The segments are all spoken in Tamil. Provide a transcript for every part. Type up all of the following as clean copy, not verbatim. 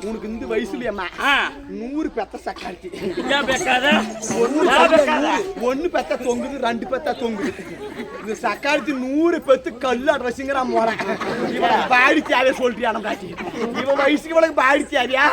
உனக்கு இந்த வயசுலயம்மா 100 பெத்த சக்காரிச்சு ஒண்ணு பெத்த தொங்குது 2 பெத்த தொங்குது இந்த சக்காரிச்சு 100 பெத்து கல்லு அட்ரஸுங்கிற போறேன் இவன் பாடி தேவையா சொல்றியா காட்சி இவன் வயசுக்கு இவனுக்கு பாடி தேவையா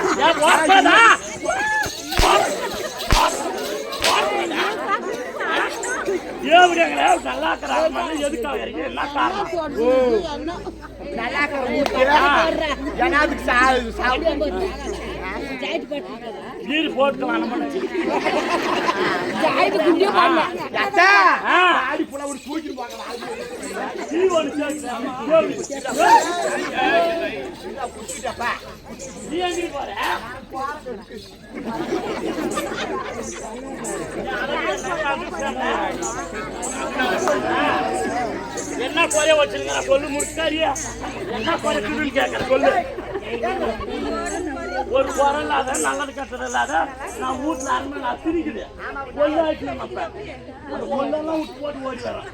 என்ன குறைய வச்சிருக்க சொல்லு முடிச்சாரியா என்ன குறை கேட்கற சொல்லு ஒரு குறை இல்லாத நல்லது கட்டுறது இல்லாத நான் வீட்டுல அருமை நான் திரிக்குது கொள்ளாச்சு அப்ப அந்த கொள்ளெல்லாம் விட்டு போட்டு ஓடி வரோம்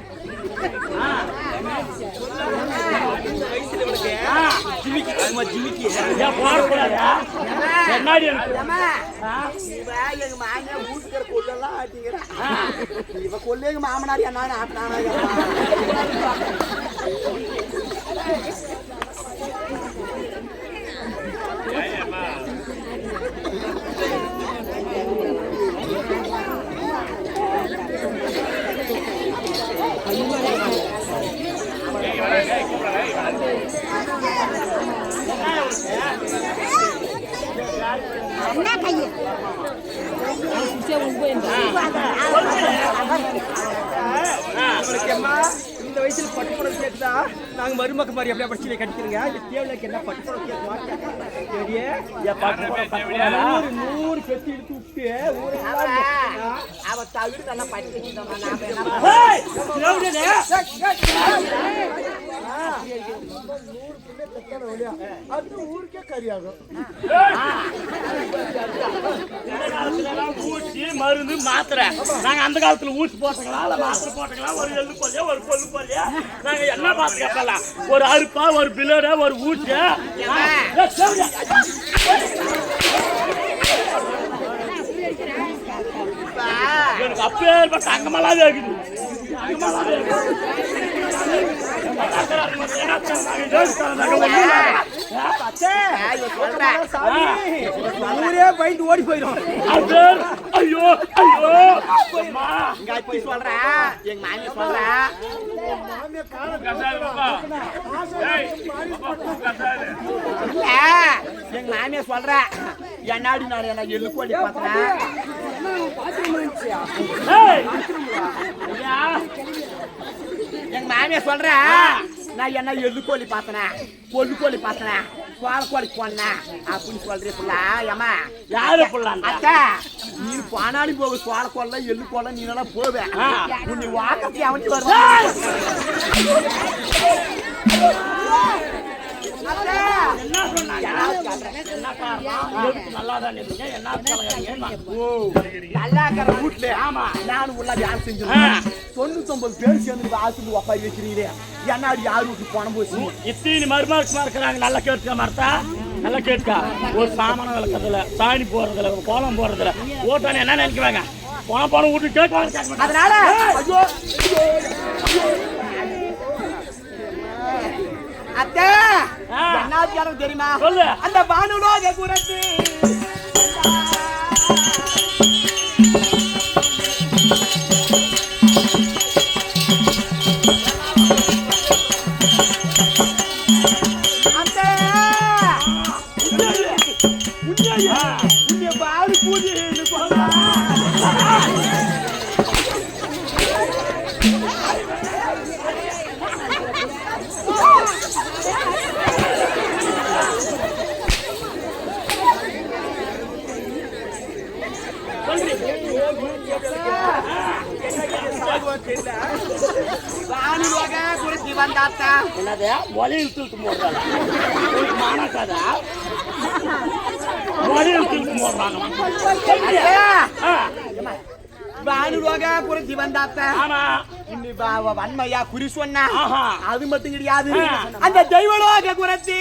என்னாடி இவ கொல்லேங்க மாமனாரி என்ன இந்த வயசுல பட்டுப்படம் கேட்டா நாங்க மருமக்க மாதிரி அப்படியே படிச்சு கட்டிக்கிறீங்க தேவைக்கு என்ன பட்டுப்படம் கேட்க 100 பெட்டி எடுத்து விட்டு அவ தவிர நல்லா படிச்சு ஊருக்கே கரியாகும் ஊசி மருந்து மாத்திரை நாங்க அந்த காலத்துல ஊசி போட்டுக்கலாம் இல்ல மாத்திரை போட்டுக்கலாம் ஒரு எள்ளு போலியா ஒரு கொள்ளு போலியா நாங்க என்ன பார்த்து கேட்கலாம் ஒரு அருப்பா ஒரு பிளேட ஒரு ஊசி எனக்கு அப்பேற்பட்ட அங்கமெல்லாம் இருக்குது ஊரே பயந்து ஓடி போயிடும் ஐயோ ஐயோ சொல்றேன் எங்க மாமியா சொல்றேன் எங்க மாமியா சொல்றேன் என்னாடி நான் என்ன எள்ளு கோழி பார்த்தேன் எங்க மாமியா சொல்றேன் நான் என்ன எள்ளு கோழி பார்த்தேன் பொல்லு கோழி பார்த்தேன் கோழி போனேன் அப்படின்னு சொல்றீங்களா ஏமா யாரு அக்கா நீ பானாடி போக சோழ கொள்ள எள்ளு கொள்ள நீ நல்லா போவேன் உன்னை வாக்கத்தி அவனுக்கு வருவான் என்ன சொன்னாங்க நல்லாதான் நல்லா இருக்கிற வீட்டுல ஆமா நானும் உள்ள யார் செஞ்சேன் 99 பேர் சேர்ந்து ஆசிரியர் ஒப்பாரி வைக்கிறீங்களே என்னாடி யார் வீட்டு போன போச்சு இத்தனை மருமகமா இருக்கிறாங்க நல்லா கேட்க மாட்டா நல்லா கேட்கா ஒரு சாமான விளக்கறதுல சாணி போறதுல கோலம் போறதுல ஓட்டானு என்ன நினைக்குவாங்க போன வீட்டு கேட்க அதனால அத்தை என்ன தெரியுமா சொல்லு அந்த பானுலோக குரத்து உன்னை பாடு பூஜைன்னு சொன்னா என்னது வலியில் தூக்கு போடுறாங்க மானக்காதா வலியில் தூக்கு போடுறாங்க வன்மையா குறி சொன்னா அது மட்டும் கிடையாது அந்த தெய்வலோக குரத்தி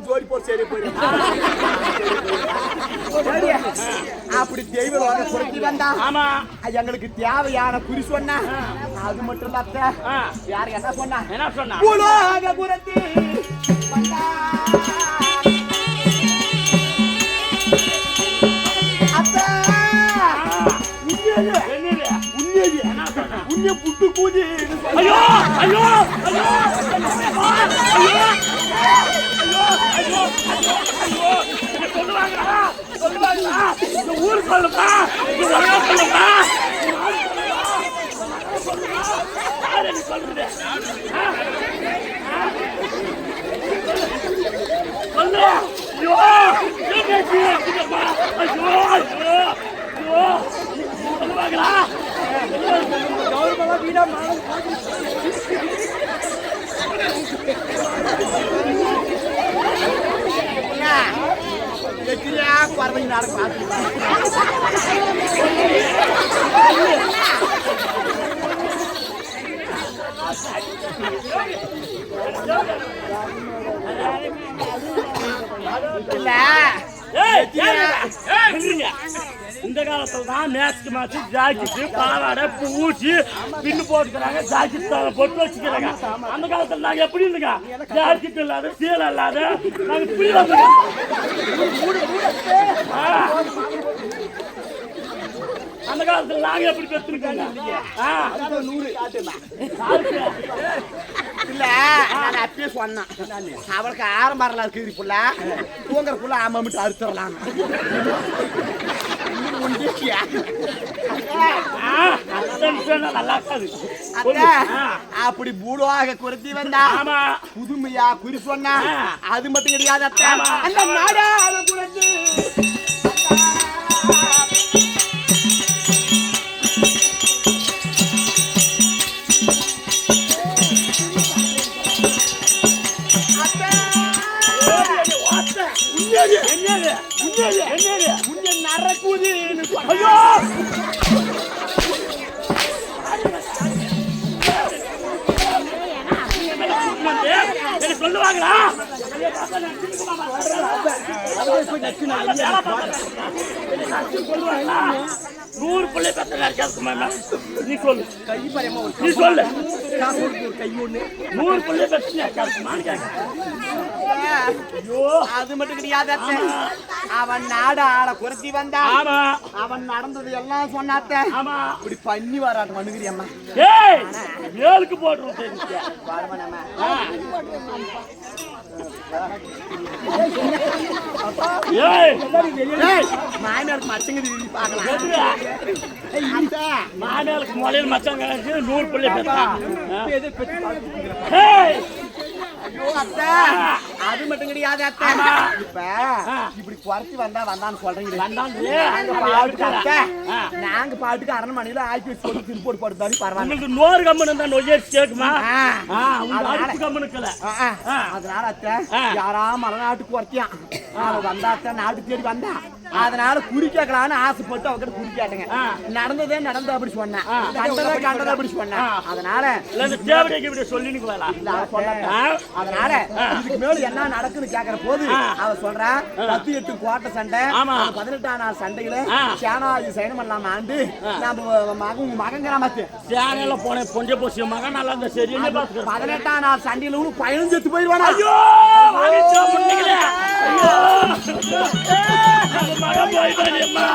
ஜோடி போர் சரி அப்படி தெய்வலோக குரத்தி வந்தா எங்களுக்கு தேவையான குறி சொன்னா அது மட்டும் யாரு என்ன சொன்னா பூலோக குரத்தி உன்னை புட்டு கூதி ஐயோ ஐயோ ஊர் சொல்லுப்பா சொல்லுப்பா சொல்லுது சொல்லு ஐயோ ஐயோ ஐயோ சொல்லுவாங்களா கௌரவமா வீடா குறவைங்க நாடகம் பார்த்து இந்த காலத்துல தான் மேட்ச்க்கு மேட்ச் ஜாக்கெட்டு பாவாடை பூச்சி பின்னு போட்டுக்கிறாங்க ஜாக்கெட் பொட்டு வச்சுக்கிறாங்க அந்த காலத்துல நாங்க எப்படி இருந்துங்க ஜாக்கெட் இல்லாத சீலை இல்லாத நாங்க இப்படி வந்தோம் அந்த காலத்துல நாங்க எப்படி பெற்றுருக்கோங்க இல்ல நான் அப்பயே சொன்னேன் அவளுக்கு ஆரம்பரம் இருக்குது புள்ள தூங்குற புள்ள ஆமாமிட்டு அறுத்துடலாம் அப்படி பூலோக குரத்தி வந்தா புதுமையா குறி சொன்னா அது மட்டும் கிடையாது அந்த நாடாத குரத்தி நடக்குது சொல்லுவாங்களா சொல்லுவாங்களா 100 பிள்ளை பத்த நீ சொல்லு நீ சொல்லு கை ஒண்ணு 100 பிள்ளை பத்த அது மட்டும் கிடையாது அவன் நாடு ஆள குறைச்சி வந்தா அவன் நடந்தது எல்லாம் சொன்னாத்த இப்படி பண்ணி வரான் மனுகிரியம்மா ஏழுக்கு போட்டுருவோம் மாயனாருக்கு மச்சங்க பாக்கலாம் மாயனாருக்கு முளையில் மச்சங்க 100 பிள்ளை அது மட்டும் கிடையாது இப்ப இப்படி குறைச்சி வந்தான்னு சொல்றீங்க நாங்க பாட்டுக்கு அரண்மனையில ஆக்கி வச்சு போட்டு திருப்போடு போட்டுதானே பரவாயில்ல நோறு கம்மனு தான் நொய்யு கேக்குமா அதனால அத்தை யாரா மலைநாட்டுக்கு குறைச்சியான் வந்தா அத்தை நாட்டு தேடி வந்தா அதனால குறி கேட்கலான்னு ஆசைப்பட்டு அவகிட்ட குறி கேட்டேங்க. நடந்ததே நடந்த அப்படி சொன்னேன், கண்டதை அப்படி சொன்னேன். அதனால அதனால இதுக்கு மேல என்ன நடக்குன்னு கேக்குற போது அவ சொல்றா 18 கோட்டை சண்டை 18ஆம் நாள் சண்டையில சேனாதி சைனம் இல்லாம ஆண்டு நம்ம மகங்கிறாமத்து சேனையில போன பொஞ்ச போசிய மகன் நல்லா இருந்த சரி 18ஆம் நாள் சண்டையில ஒரு பையனும் செத்து போயிடுவானா? ஐயோ மகன் போயிட்டானேம்மா,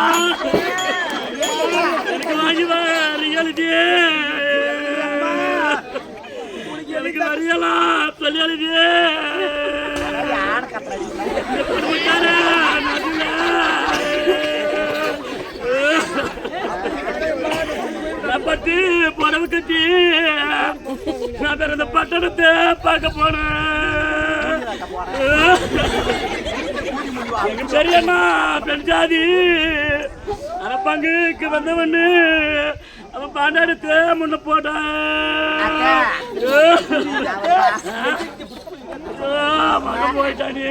எனக்கு வாங்கிவா ரியாலிட்டி எனக்கு வரையலாம் சொல்லியாலிட்டி பட்டி புடவை கட்டி நான் பிறந்த பட்டணத்தை பார்க்க போனேன். எங்க பெரியண்ணா பெண் ஜாதி அரப்பாங்குக்கு வந்தவன்னு அவன் பாண்டாடுத்து முன்ன போட்டான். மகன் போயிட்டானே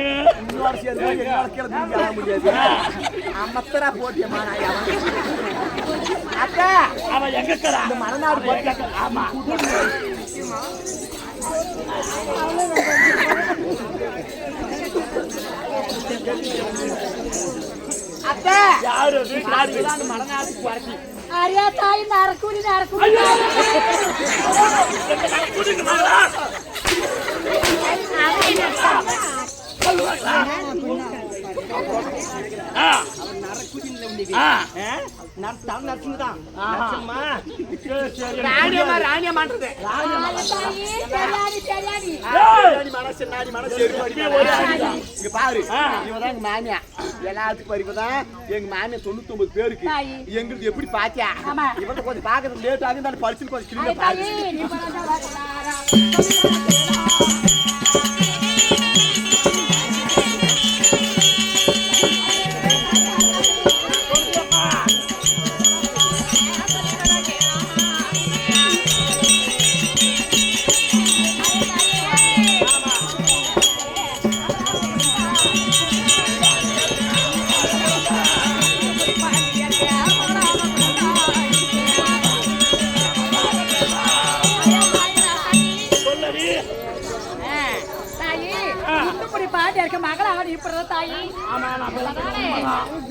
அம்மத்தரா போட்டியம்மா. அவன் எங்க மறுநாடு போய் ஆமா அத்தை யாரு மறுநாளுக்கு வரச்சி அரியா தாய் நரக்குடி எல்லாத்துக்கும் பறிப்பதான் எங்க மாமியா 99 பேருக்கு எங்களுக்கு எப்படி பாத்தியா இவன் கொஞ்சம் பாக்குறது லேட் ஆகுது பரிசு கொஞ்சம்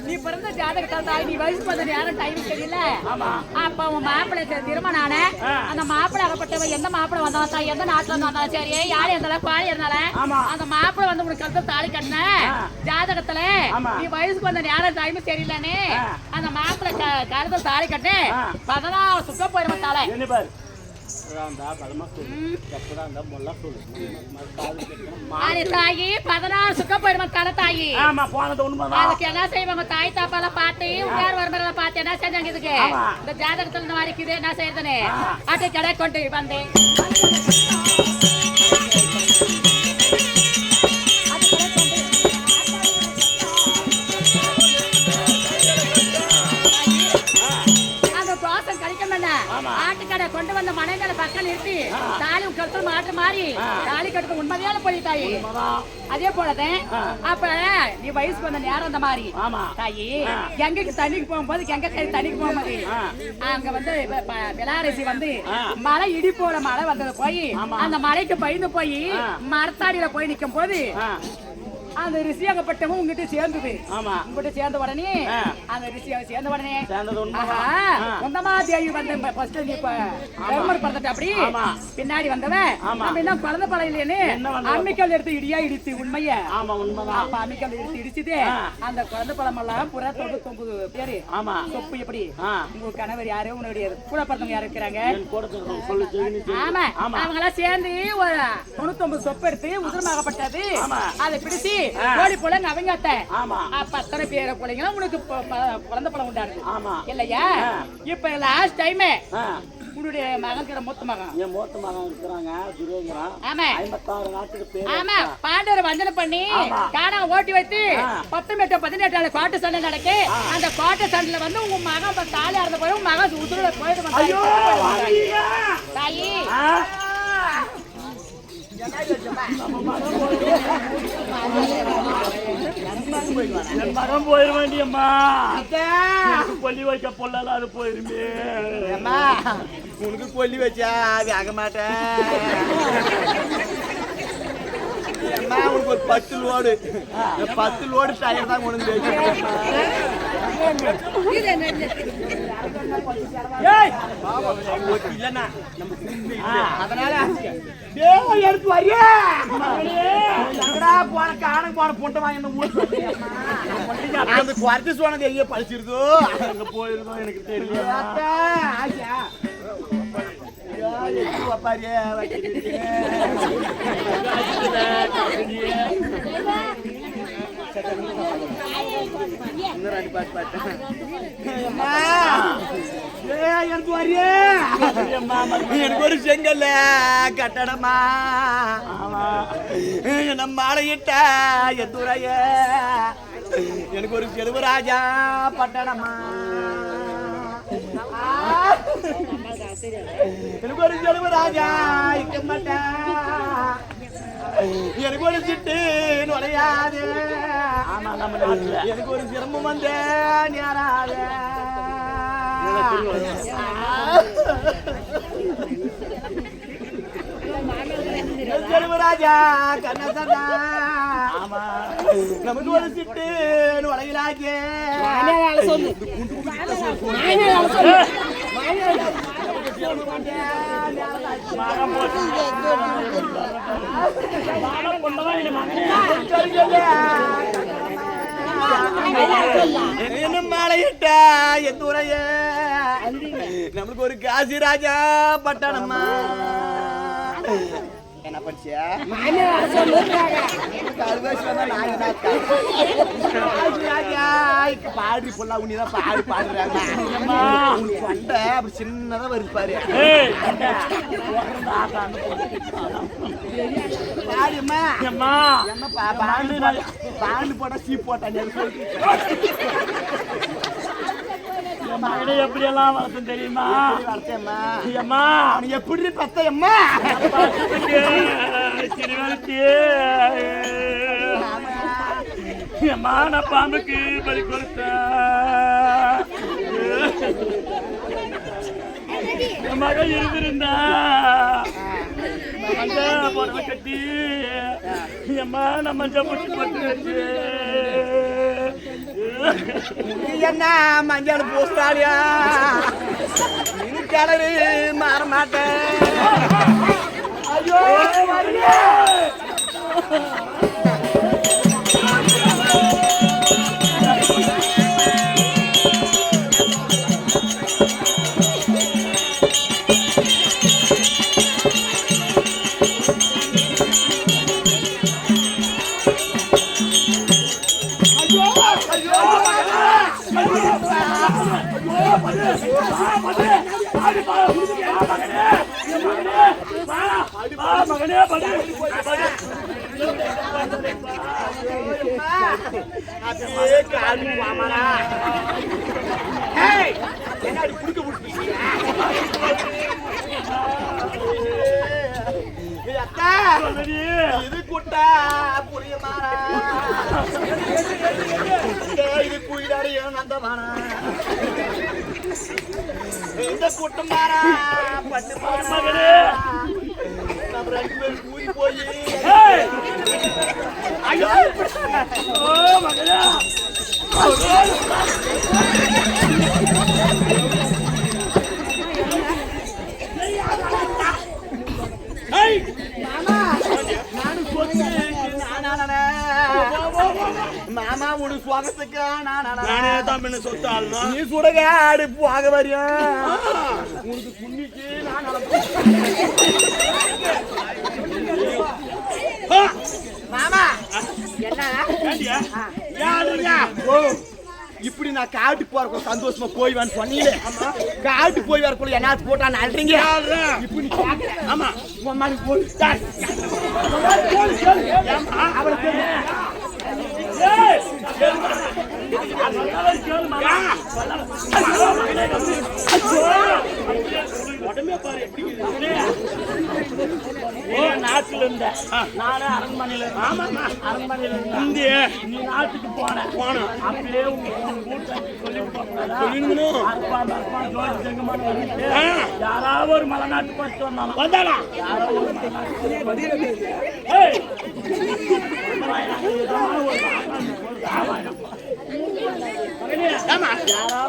நீ பிறந்த ஜாதகத்தால் தாய் நீ வயசு பண்ண நேரம் டைம் தெரியல. அப்ப உன் மாப்பிள்ளை திருமணம் ஆன அந்த மாப்பிள்ளை அகப்பட்டவன் எந்த மாப்பிள்ளை வந்தாலும் தாய் எந்த நாட்டுல இருந்தாலும் சரி யாரு இருந்தாலும் பாடி இருந்தாலும் அந்த மாப்பிள்ளை வந்து உனக்கு கழுத்த தாலி கட்டின ஜாதகத்துல நீ வயசுக்கு வந்த நேரம் டைம் தெரியலன்னு அந்த மாப்பிள்ளை கழுத்த தாலி கட்டு 16 சுத்தம் போயிடும் தாலை. தாயி 16 சுக்க போயிடுவான் தலை தாயி. அதுக்கு என்ன செய்வாங்க தாய் தாப்பால பாத்து உயார் வருமானம் பார்த்து என்ன செஞ்சாங்க இதுக்கு இந்த ஜாதகத்துல இந்த மாதிரி இருக்குது என்ன செய்யறதுன்னு அட்டை கடை கொண்டு வந்தேன். ஆட்டுக்கடை கொண்டு வந்த மனைகளை பக்கம் நிறுத்தி தாலி கழுத்து மாற்று மாறி தாலி கட்டுறது உண்மையான போய் தாயி. அதே போலதான் அப்ப நீ வயசுக்கு வந்த நேரம் அந்த மாதிரி தாயி கங்கைக்கு தண்ணிக்கு போகும்போது கங்கை கை தண்ணிக்கு போகும்போது அங்க வந்து விளாரசி வந்து மழை இடி போற மழை வந்தது போய் அந்த மழைக்கு பயந்து போய் மரத்தாடியில போய் நிக்கும் போது அந்த ரிஷி அங்கப்பட்டவங்க உங்ககிட்ட சேர்ந்தது. உங்ககிட்ட சேர்ந்த உடனே அந்த ரிஷி சேர்ந்த உடனே சொந்தமா தேவி வந்து ஃபர்ஸ்ட் நீ பிறந்துட்ட அப்படி பின்னாடி வந்தவன் நம்ம என்ன குழந்தை பழம் இல்லையேன்னு அம்மிக்கல் எடுத்து இடியா இடிச்சு உண்மைய அப்ப அம்மிக்கல் எடுத்து இடிச்சுது அந்த குழந்தை பழம் எல்லாம் புறா 99 பேரு சொப்பு எப்படி உங்க கணவர் யாரு உன்னுடைய கூட பிறந்தவங்க யாரு இருக்கிறாங்க ஆமா அவங்க எல்லாம் சேர்ந்து ஒரு 99 சொப்பு எடுத்து உதிரமாகப்பட்டது அதை பிடிச்சு கோழி போல அவங்க அத்தை அப்ப அத்தனை பேரை போலீங்கன்னா உனக்கு குழந்தை பழம் உண்டாரு இல்லையா? இப்ப லாஸ்ட் டைம் உன்னுடைய மகன் மூத்த மகன் என் மூத்த மகன் இருக்கிறாங்க துரியோதரன். ஆமா 56 நாட்டுக்கு பேர். ஆமா பாண்டவர் வஞ்சனை பண்ணி காணா ஓட்டி வைத்து 18 கோட்டை சண்டை நடக்கு. அந்த கோட்டை சண்டையில வந்து உங்க மகன் தாலியா இருந்த போய் உங்க மகன் உதிரோட போயிட்டு தாயி என் மகன் போயிட வேண்டியம்மா கொல்லி வைக்க பொல்லாத அது போயிருமே உனக்கு கொல்லி வச்சா ஆக மாட்டேன் உனக்கு ஒரு 10 லோடு டயர் தான் உனக்கு இல்லன்னா அதனால எடுத்து வரியா போன காணக்கு போன பொண்டை வாங்கி அந்த குறைச்சி சொன்னது எங்க படிச்சிருக்கோ அங்க போயிருந்தோம் எனக்கு தெரியல எனக்கு ஒரு செங்கல்ல கட்டடமா நம்ம மாலையிட்ட எத்துறைய எனக்கு ஒரு செல்வராஜா பட்டணமா எனக்கு ஒரு செல்வராஜா இருக்க மாட்டேன் எனக்கு ஒரு சிட்டு நுழையாது எனக்கு ஒரு சிரமம் வந்த நேராத செல்வராஜா கண்ணசனா நமக்கு ஒரு சிட்டு நுழையிலாக்கே என்ன மாலையிட்ட எந்த உரைய நம்மளுக்கு ஒரு காசி ராஜா பட்டணம்மா என்ன படிச்சியா பாடி பொல்லா உன்னிதான் பாடி பாடுறாங்க பண்ட அப்படி சின்னதா வருது பாரு பாடியம்மா பாண்டு போட்டா சீப் போட்டாங்க மகனை எப்படி எல்லாம் வளர்த்து தெரியுமா வளர்த்தேம்மா அவனுக்கு எப்படி பத்தையம்மா மான பாம்புக்கு பலி கொடுத்த மகன் இருந்திருந்தா மஞ்சள் புடவை கட்டி அம்மா நம்ம மஞ்சள் பூச்சி போட்டு வச்சு என்ன மஞ்சள் பூஸ்டாலியா கிளறு மாற மாட்டேன் ஐயோ இது குட்டா புரிய மாறா இது குயிலாடைய நந்தமானா இந்த கூட்டம் மாறா பட்டு மகனே நம்ம 2 பேரும் கூறி போய் ஐயோ ஓ மகனே மாமா உனக்கு சுவாகத்துக்கு நானே தான் பின்ன சொத்தாள் நீ சுடகாடு போக வரியா உனக்கு குன்னிக்கு நான் மாமா என்ன இப்படி நான் காட்டுக்கு போறக்கும் சந்தோஷமா போய்வான்னு சொன்னீங்களே காட்டுக்கு போய் வரக்குள்ள என்ன போட்டான்னு அல்றீங்க இப்படி ஆமா உன் மாதிரி போய் அவளுக்கு உடம்பே பாரு எப்படி நாட்டுல இருந்த நானே அரண்மனையில அரண்மனையில இருந்து நீ நாட்டுக்கு போன அப்படியே யாராவது ஒரு மலை நாட்டு பட்டு வந்தாலும் யாராவது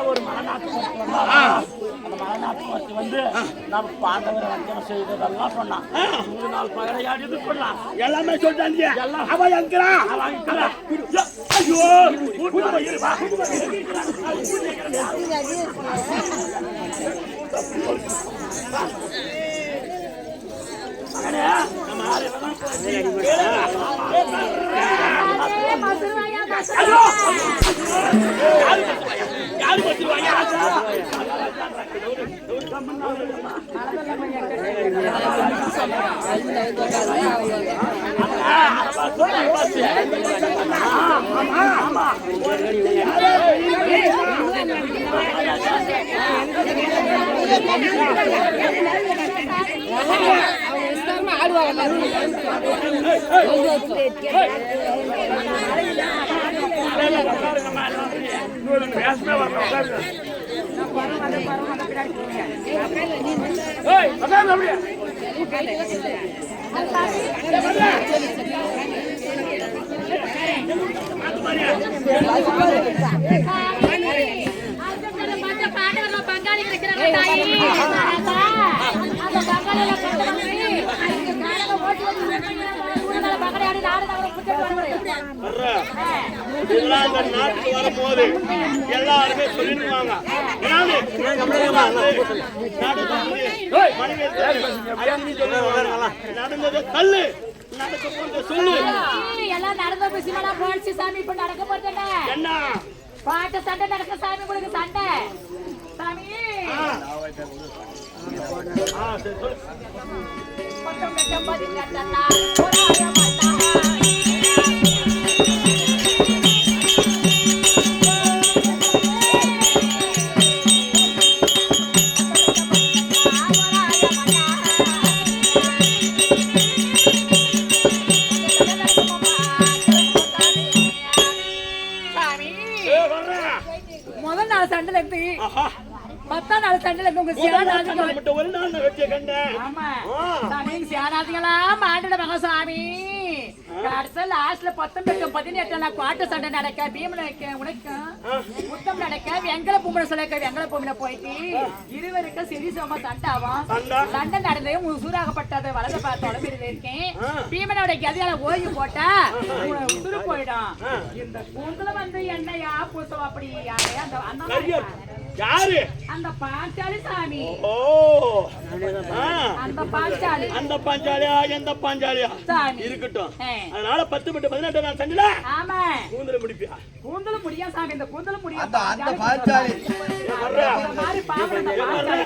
ஒரு மலைநாட்டு அந்த மலைநாட்டு பட்டு வந்து நம்ம பாண்டவரை வஞ்சனை செய்ததெல்லாம் சொன்னான் 3 நாள் பகடையாடி இது பண்ணலாம் எல்லாமே சொல்லிட்டாங்க எல்லாம் அவன் இருக்கிறான் ஐயோ யாரு பத்துருவாங்க நாட்டுக்கு வரும்போது எல்லாருமே சொல்லிடுவாங்க நடந்தது கல்லு சொல்லு எல்லாம் நடந்த விஷயமா போச்சு சாமி இப்ப நடக்க போறதுல என்ன பாட்டு சண்டை நடக்க சாமி உங்களுக்கு சண்டை சாமி முதல் நாள் சண்டைல இருந்து 10ஆம் நாள் சண்டைல இருந்து உங்க சியானாதிகள் ஒரு நாள் வெட்டிய கண்டேன். ஆமா சாமி சியானாதிகளா மாண்டட மகசாமி கடைசில லாஸ்ட்ல 19 18 குவாட்ட சண்டை நடக்க பீமன உனக்கு முத்தம் நடக்க வெங்கல பூமனை சொல்லிக்க வெங்கல பூமனை போயிட்டு இருவருக்கும் சிறிசோமா சண்டை ஆகும். சண்டை நடந்தே உசுராகப்பட்டது வலத பார்த்து உடம்பில் இருக்கேன். பீமனோட கதியால ஓய்வு போட்டா உசுறு போயிடும். இந்த கூந்தல வந்து என்னையா பூசம் அப்படி அந்த யாரு அந்த பாஞ்சாலி சாமி. ஓ அந்த பாஞ்சாலி அந்த பாஞ்சாலியா எந்த பாஞ்சாலியா சாமி இருக்கட்டும். அதனால 10 18 18 நாள் சண்டை ஆமா கூந்தல முடிப்பியா கூந்தல முடியா சாமி இந்த கூந்தல முடியா அந்த பாஞ்சாலி மாதிரி பாவம் அந்த பாஞ்சாலி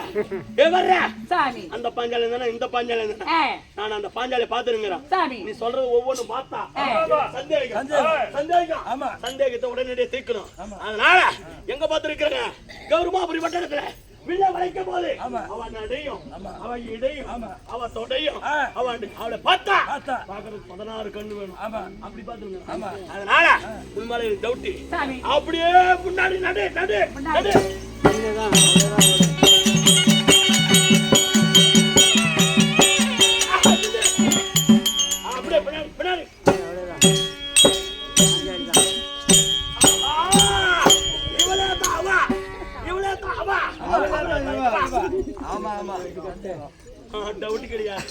ஏ வர்ற சாமி அந்த பாஞ்சாலி தான இந்த பாஞ்சாலி தான நான் அந்த பாஞ்சாலியை பாத்துறேங்கறேன் சாமி. நீ சொல்றது ஒவ்வொரு பார்த்தா சந்தேகம் ஆமா சந்தேகத்தை உடனடியே தீர்க்கணும். அதனால எங்க பாத்துறீங்க கௌரவமாபுரி பட்டணத்துல வில்ல வளைக்கும் போது அவன் நடையும் அவன் இடையும் அவன் தொடையும் அவளை பார்த்தா பாக்குறது 16 கண்ணு வேணும். அப்படி பாத்துருங்க. அதனால உண்மையில டவுட்டி அப்படியே முன்னாடி நடு நடு நடு அப்படியே பின்னாடி பின்னாடி ஆமா ஆமா டவுட் கிடையாது.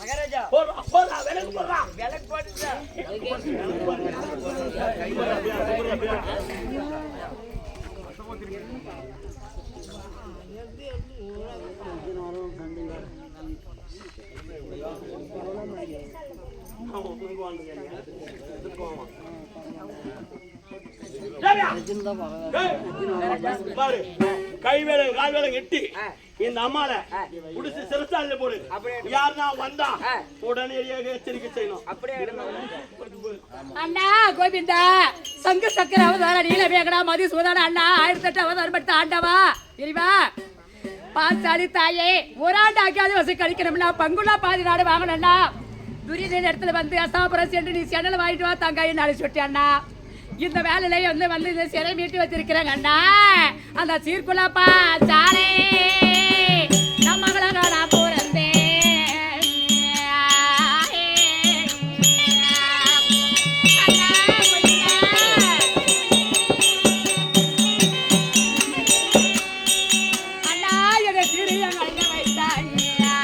மகாராஜா போறா விலக்கு போறா விலக்கு போடுறா பாரு கை வேலை கால் வேலை கட்டி இந்த அம்மால புடிச்சு சிறசாலில போடு. யாருன்னா வந்தா உடனே எச்சரிக்கை செய்யணும். அண்ணா கோவிந்தா சங்கு சக்கர அவதார நீலவேகடா மதிசூதன அண்ணா 1008 அவதாரம் பட்ட ஆண்டவா தெரியுமா? பாசாலி தாயே ஓராண்டு ஆக்கியாவது வசதி கழிக்கணும்னா பங்குலா பாதி நாடு வாங்கணும்னா துரிதன் இடத்துல வந்து அசாபுரம் சென்று நீ சென்னல் வாங்கிட்டு வா தங்காயை நாளை சுட்டி அண்ணா. இந்த வேலையில வந்து இந்த சிறை மீட்டு வச்சிருக்கிறேங்க அண்ணா. அந்த சீர்குலப்பா சாலே நம்ம மகளாக நான் பிறந்தேன். அண்ணா என்னை சிறிய கழிக்க வைத்தாயா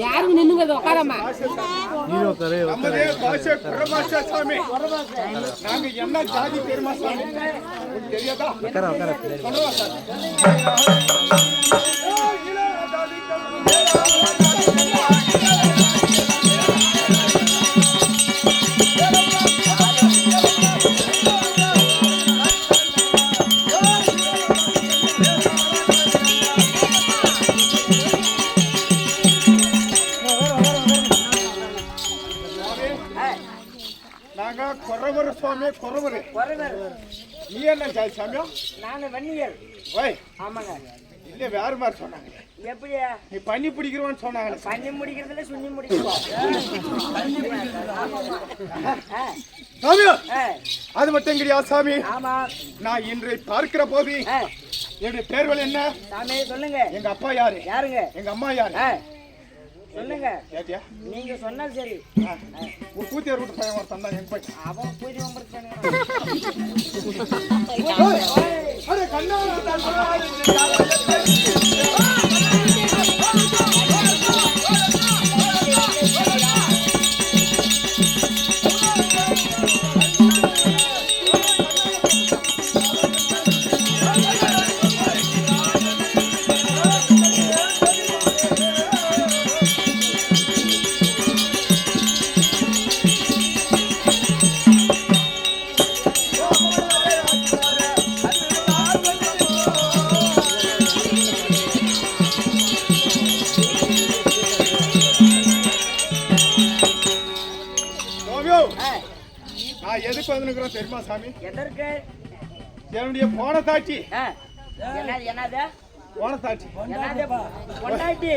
யாரும் நின்னுங்க உட்காரமா நாங்க என்ன ஜாதி தெரியுமா சாமி தெரியாதா? நீ என்ன ஜாதி சாமியா? நாங்க வன்னியர். வை ஆமாங்க. இல்ல வேற மாதிரி சொன்னாங்க. எப்படி நீ பண்ணி பிடிக்கிறவன்னு சொன்னாங்க. பண்ணி முடிக்கிறதுல சுண்ணி முடிக்கிறோம் சாமியா? அது மட்டும் கிடையாது சாமி. ஆமா. நான் இன்றை பார்க்கிற போது என்னுடைய பேர்கள் என்ன சாமி சொல்லுங்க. எங்க அப்பா யாரு? யாருங்க? எங்க அம்மா யாரு? சொல்லுங்க. ஏத்தியா நீங்க சொன்னா சரி. கூத்தியார் வீட்டு பையன் ஒருத்தன் தான் எங்க போய் அவன் பூஜை வம்புறானே. அரே கண்ணா நான் எதுக்கு வந்திருக்கிறோம் தெரியுமா சாமி? எதற்கு? என்னுடைய போன தாட்சி. என்னது போன தாட்சி? என்னது பொண்டாட்டி?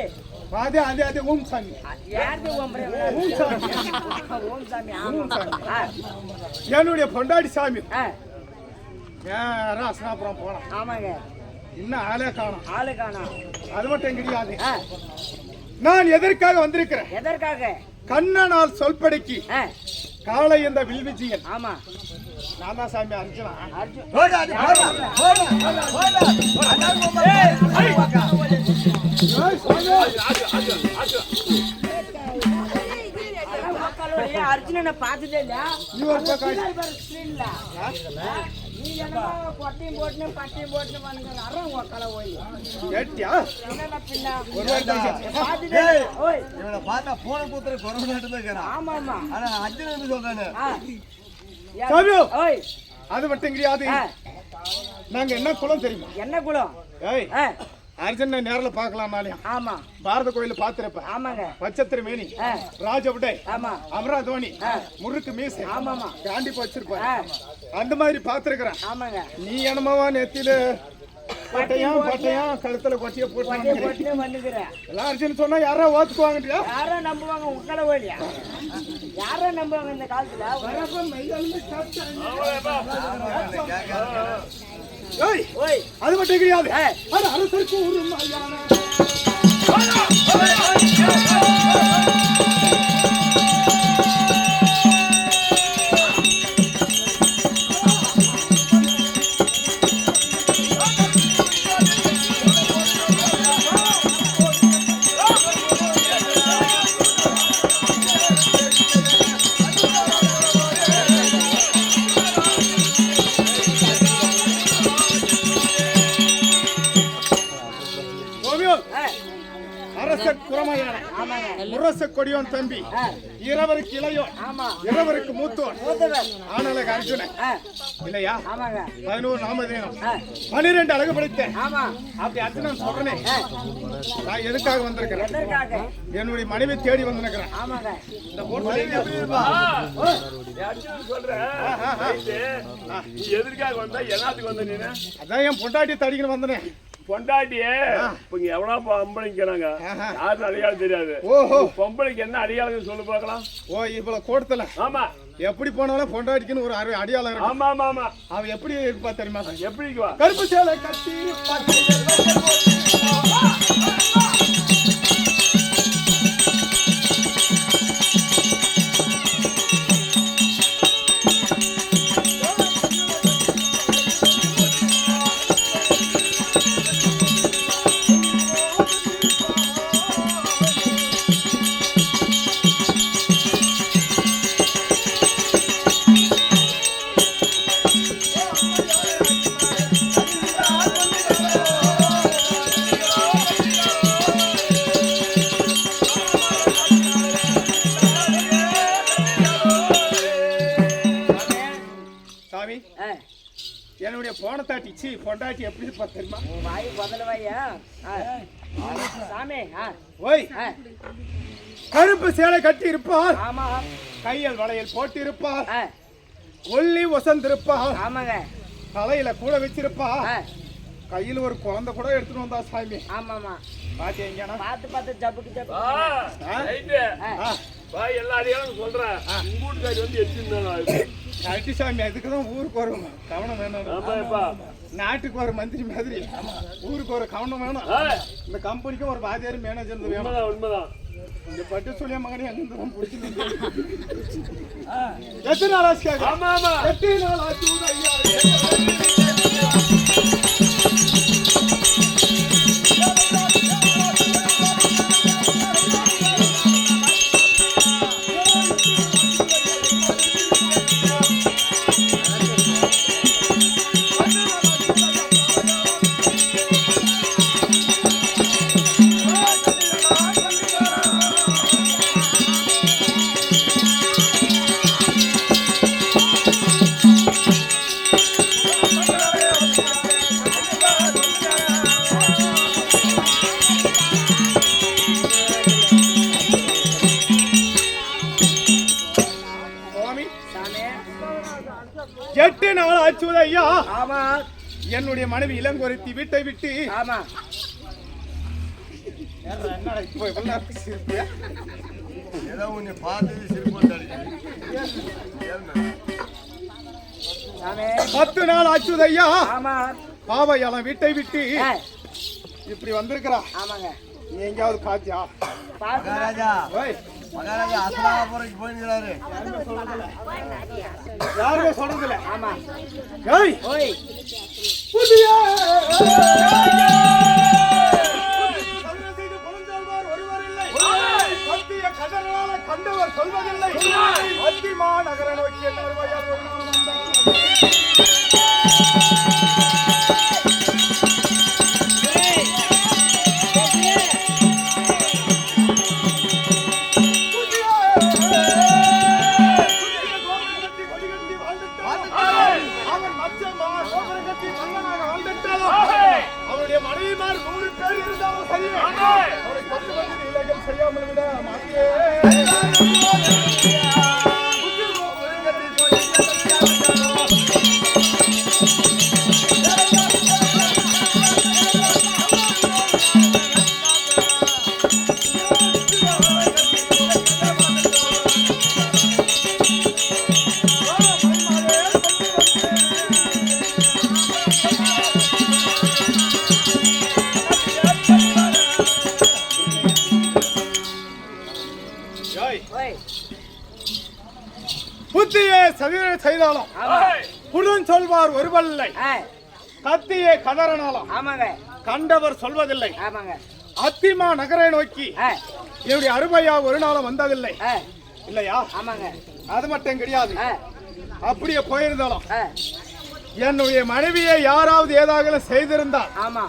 அது ஓம் சாமி. யாரு ஓம் சாமி? ஓம் சாமி. ஆமா. என்னுடைய பொண்டாட்டி சாமி நேரா அசனாபுரம் போலாம். ஆமாங்க. இன்னும் ஆளே காணோம். ஆளு காணோம். அது மட்டும் கிடையாது. நான் எதற்காக வந்திருக்கிறேன்? எதற்காக? கண்ணனால் சொல்படிக்கு காலை இந்த வில்விஜியன். ஆமா. நான் தான் சாமி அர்ஜுனா. அர்ஜுனனை பார்த்ததே இல்ல. நீ என்ன பொட்டையும் போட்டு பட்டையும் போட்டு வந்து அறம் உக்கால போய் ஆமா ஆமா. அது மட்டும் கிடையாது. நாங்க என்ன குலம் தெரியுமா? என்ன குலம்? அர்ஜுன நேரில் பார்க்கலாம்னாலையும் ஆமா பாரத கோயில பாத்துருப்பேன். ஆமாங்க. பச்சத்திர மேனி, ராஜபுடை, ஆமா அமராதோனி, முறுக்கு மீசை, ஆமாமா, காண்டி வச்சிருப்பேன். அந்த மாதிரி பாத்துருக்கிறேன். ஆமாங்க. நீ என்னமாவா நெத்தில பட்டையாம் கழுத்துல கொட்டிய போட்டு எல்லாம் அர்ஜுன் சொன்னா யாரா ஓத்துக்குவாங்க? யாரா நம்புவாங்க? உங்களை ஓடியா யாரா நம்புவாங்க இந்த காலத்துல? அது மட்டும் கிடையாது. அரசருக்கு ஒரு முரச கொடியோன் தம்பி, இரவருக்கு இளையோன், இரவருக்கு மூத்தோன், ஆனலக அர்ஜுனன் இல்லையா? 11 நாமதேனம் 12 அழகு படைத்தேன். அப்படி அர்ஜுனன் சொல்றேன். நான் எதுக்காக வந்திருக்கிறேன்? என்னுடைய மனைவி தேடி வந்திருக்கிறேன். எதற்காக வந்தா? எல்லாத்துக்கு வந்த நீ? அதான் என் பொண்டாட்டி தடிக்கணும் வந்தேன். பொண்டாட்டியே இப்ப எவ்வளவு பொம்பளைங்கிறாங்க, யாரும் அடையாளம் தெரியாது. ஓஹோ, பொம்பளைக்கு என்ன அடையாளம் சொல்லு பார்க்கலாம். ஓ, இவ்வளவு கூடத்துல ஆமா எப்படி போனாலும் பொண்டாட்டிக்குன்னு ஒரு அடையாளம் இருக்கு. ஆமா ஆமா ஆமா. அவ எப்படி இருப்பா தெரியுமா? எப்படி இருக்குவா? கருப்பு சேலை கட்டி என்னுடைய போனத்தாட்டி பொண்டாட்டி எப்படி தெரியுமா? வாய் முதல்ல வாயா சாமி. ஓய், கருப்பு சேலை கட்டி இருப்பார். ஆமா. கையில் வளையல் போட்டு இருப்பார். கொல்லி வசந்திருப்பார். ஆமாங்க. தலையில கூட வச்சிருப்பா. கையில ஒரு குழந்தை கூட எடுத்துட்டு வந்தா சாமி. ஆமாமா. பாத்தீங்க? பார்த்து ஜப்புக்கு ஜப்பு. எல்லாரையும் சொல்றேன். ஊருக்காரி வந்து எத்திருந்தாங்க கட்டி சாமி. அதுக்குதான் ஊருக்கு ஒரு கவனம் வேணும். நாட்டுக்கு ஒரு மந்திரி மாதிரி ஊருக்கு ஒரு கவனம் வேணும். இந்த கம்பெனிக்கு ஒரு வாத்தியார் மேனேஜர் வேணும். உண்மைதான். இந்த பட்டு சொல்லிய மகனே அங்கிருந்துதான் பிடிச்சிருந்து எத்தனை நாள் ஆச்சு? ஆமா ஆமா, 8 நாள் ஆச்சு. நாள் ஆச்சு ஐயா. ஆமா என்னுடைய மனைவி இளங்கொருத்தி வீட்டை விட்டு ஆமா என்னடா இப்போ இவ்வளவு சிரிப்பு? ஏதோ உன்னை பார்த்தது சிரிப்பு சாமி 10 நாள் ஆச்சு ஐயா. ஆமா பாவையாளம் வீட்டை விட்டு ஆ, இப்படி வந்திருக்கிறா. ஆமாங்க நீ எங்கேயாவது காத்தியா? பாத்து மகாராஜா ஓய், மகாராஜா அசலாபுரத்துக்கு போயிருக்கிறாரு. யாருமே சொல்றதில்ல. ஆமா ஏய், ஓய் புதிய பத்திய கதறால கண்டவர் சொல்வதில்லை. அத்திமா நகர நோக்கி வருவாயால் ஒரு நாள் வந்தார். அவன் மச்சமா சோபரம் கட்டி மன்னனாக வாழ்ந்துட்டாலும் அவனுடைய மனைவிமார் 100 பேர் இருந்தாலும் சரி அவனை கொண்டு வந்து இலைகள் செய்யாமல் விட ஓய் புத்தியே சதிர செய்தாலும் ஆமா புடன் சொல்வார் ஒருவல்லை. ஆ, கத்தியே கதறனாலும் ஆமாங்க கண்டவர் சொல்வதில்லை. ஆமாங்க அத்திமா நகரை நோக்கி ஆ, என்னுடைய அருமையா ஒரு நாளும் வந்ததில்லை. ஆ, இல்லையா? ஆமாங்க அது மட்டும் கிடையாது. ஆ, அப்படியே போயிருந்தாலும் ஆ, என்னுடைய மனைவியை யாராவது ஏதாவது செய்திருந்தால் ஆமா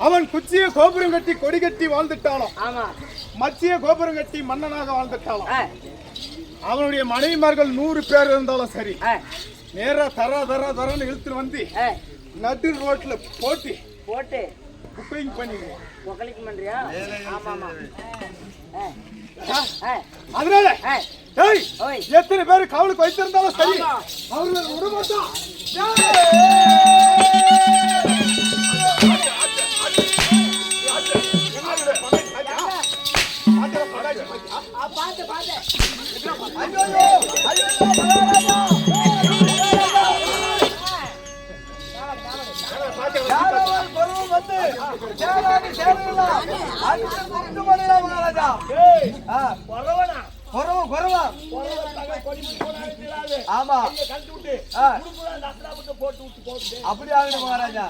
அவன் குச்சிய கோபுரம் கட்டி கொடி கட்டி வாழ்ந்துட்டாலும் ஆமா மச்சிய கோபுரம் கட்டி மன்னனாக வாழ்ந்துட்டாலும் ஆ, அவனுடைய மனைவிமார்கள் 100 பேர் இருந்தாலும் சரி ஆ, நேரா தரன்னு இழுத்துட்டு வந்து ஆ, நடு ரோட்ல போட்டு போட்டு புக்கிங் பண்ணிடுவோம். ஒக்கலிக்கு பண்றியா ஆமா ஆமா ஆ, ஆ? ஆ, அதனால ஆ, ஏய், ஓய் எத்தனை பேர் காவலுக்கு வைத்திருந்தாலும் சரி ஆமா. அவர்கள் விட மாட்டோம். பாத்து பாத்து ஆமா அப்படி ஆகணும் மகாராஜா.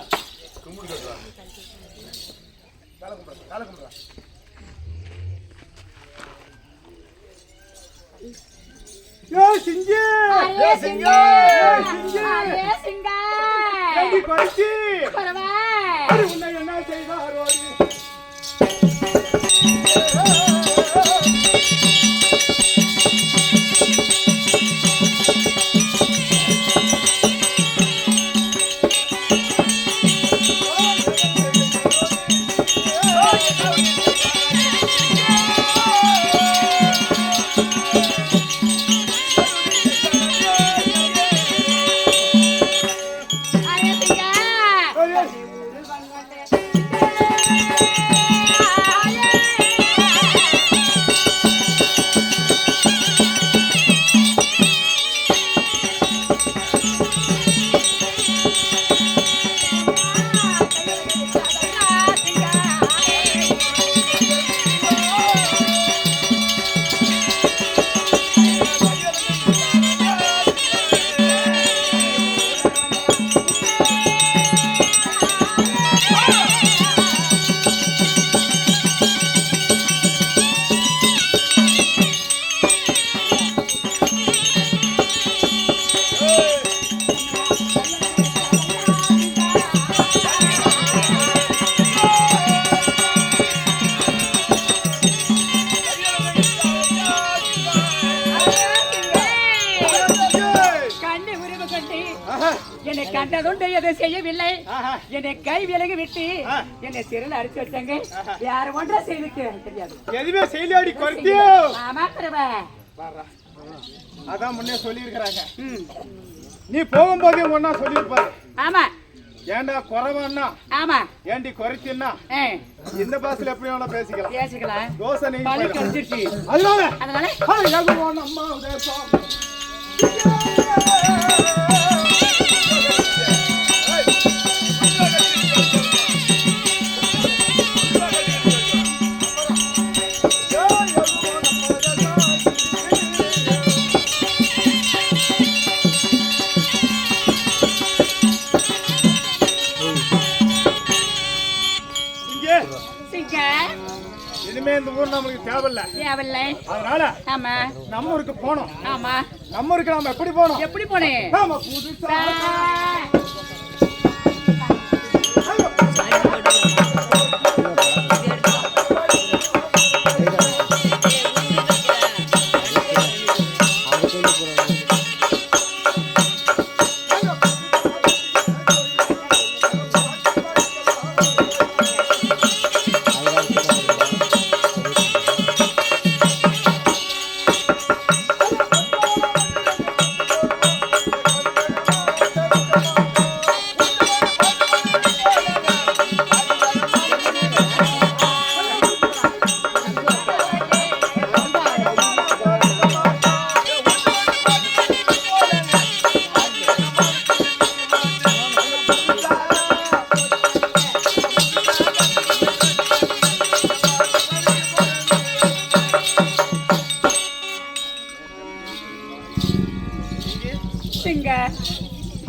ஏய் சிங்கி, அரே சிங்கா சிங்கி. அரே சிங்கா ஏண்டி கொலைச்சி? பரவா அது உன்னை என்ன செய்தாரோ நீ? அரே சிங்கா ஏய், ஏய். கண்ணை உருவ கொண்டு ஆஹா, என்னை கண்டதுண்டு எதை செய்யவில்லை ஆஹா. என்னை கை விலகி விட்டு ஆ. என்னை சிறையில் அடிச்சு வச்சாங்க யார் ஒன்றா செய்துக்கு தெரியாது எதுவுமே செயலாடி கொறத்தியோ? ஆமா பரவா பாரா. அதான் முன்னே சொல்லி இருக்கிறாங்க. நீ போகும்போதே ஒன்னா சொல்லியிருப்பாரு. ஆமா ஏண்டா குறவன்னா ஆமா ஏண்டி குறைச்சின்னா இந்த பாசல எப்படி வேணா பேசிக்கலாம். பேசிக்கலாம். தோசை நீ பழி கடிச்சிருச்சு. அதனால அதனால அம்மா உதேசம் இனிமே இந்த ஊர் நமக்கு தேவையில்ல. அதனால ஆமா நம்ம ஊருக்கு போனோம். ஆமா நம்ம ஊருக்கு நாம எப்படி போனோம்? எப்படி போனேன்? நாம புதுசா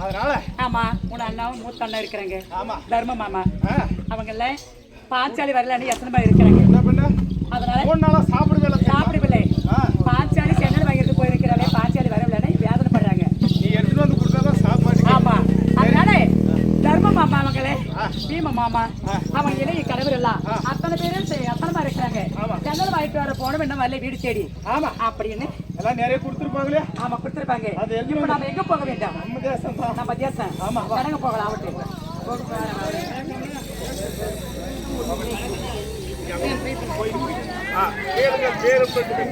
அதனால ஆமா உன் அண்ணாவும் மூத்த அண்ணா இருக்கிறாங்க. ஆமா தர்ம மாமா அவங்கள பாஞ்சாலி வரலன்னு எத்தனை இருக்கிறாங்க. என்ன பண்ண? அதனால ஒன்னால சாப்பிடவில்லை. பாஞ்சாலி சென்னல் வாங்கிட்டு போயிருக்கிறாங்க. பாஞ்சாலி வரவில்லைன்னு வேதனைப்படுறாங்க. நீ எடுத்துட்டு வந்து கொடுத்தாதான் சாப்பாடு. ஆமா அதனால தர்ம மாமா அவங்களே பீம மாமா அவங்க இளைய கணவர் எல்லாம் அத்தனை பேரும் அத்தனை மாதிரி இருக்கிறாங்க. சென்னல் வாங்கிட்டு வர போனோம் என்ன வரல வீடு தேடி. ஆமா அப்படின்னு எல்லாம் நிறைய கொடுத்துருப்பாங்களே. ஆமா கொடுத்துருப்பாங்க. இப்ப நம்ம எங்க போக வேண்டாம்? நம்ம தேசம் தான். நம்ம தேசம். ஆமா கடங்க போகலாம். அவட்டு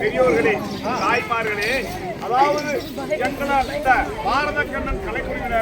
பெரியோர்களே தாய்மார்களே, அதாவது எங்களால் இந்த பாரத கண்ணன் கலைக்குழுவினர்